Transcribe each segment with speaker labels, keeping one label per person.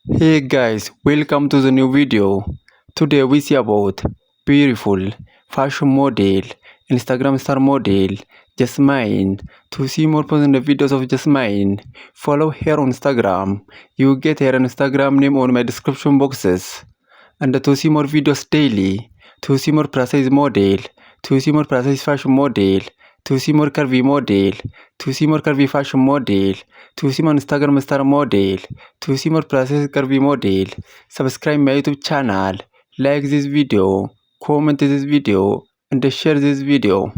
Speaker 1: Hey guys, welcome to the new video. Today we see about beautiful fashion model, Instagram star model, Jasmine. To see more personal videos of Jasmine, follow her on Instagram. You get her Instagram name on my description boxes. And to see more videos daily, to see more precise model, to see more precise fashion model, to see more curvy model, to see more curvy fashion model, to see more Instagram star model, to see more precise curvy model, subscribe my YouTube channel, like this video, comment this video, and share this video.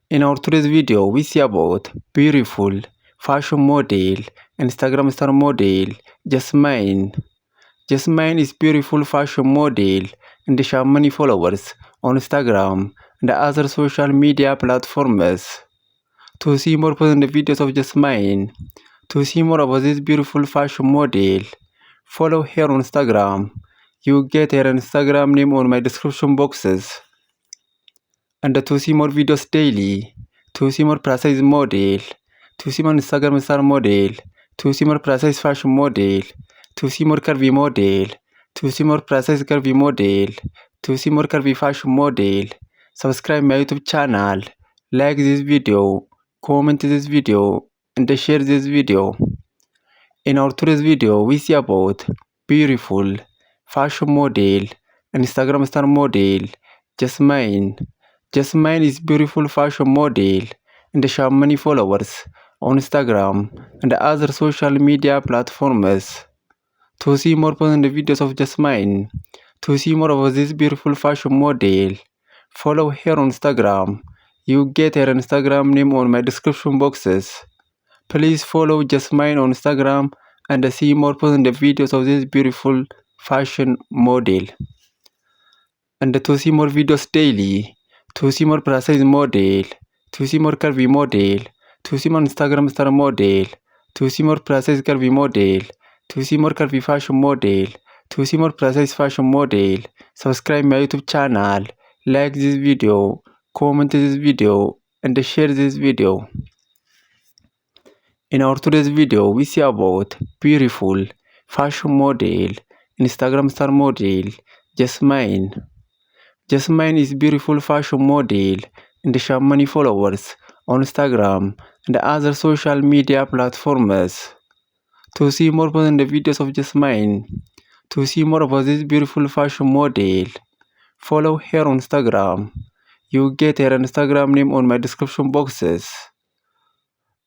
Speaker 1: In our today's video, we see about beautiful fashion model, Instagram star model, Jasmine. Jasmine is beautiful fashion model and she has many followers on Instagram and other social media platforms. To see more positive videos of Jasmine, to see more about this beautiful fashion model, follow her on Instagram. You get her Instagram name on my description boxes. And to see more videos daily, to see more precise model, to see more Instagram star model, to see more precise fashion model, to see more curvy model, to see more precise curvy model, to see more curvy fashion model, subscribe my YouTube channel, like this video, comment this video, and share this video. In our today's video, we see about beautiful fashion model, Instagram star model, Jasmine. Jasmine is beautiful fashion model and she has many followers on Instagram and other social media platforms. To see more positive videos of Jasmine, to see more of this beautiful fashion model, follow her on Instagram. You get her Instagram name on my description boxes. Please follow Jasmine on Instagram and see more positive videos of this beautiful fashion model. And to see more videos daily, to see more precise model, to see more curvy model, to see more Instagram star model, to see more precise curvy model, to see more curvy fashion model, to see more precise fashion model, subscribe my YouTube channel, like this video, comment this video, and share this video. In our today's video, we see about beautiful fashion model, Instagram star model, Jasmine. Jasmine is beautiful fashion model and she has many followers on Instagram and other social media platforms. To see more positive videos of Jasmine, to see more about this beautiful fashion model, follow her on Instagram. You get her Instagram name on my description boxes.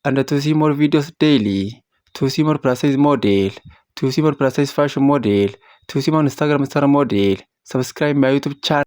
Speaker 1: And to see more videos daily, to see more precise model, to see more precise fashion model, to see more Instagram star model, subscribe my YouTube channel.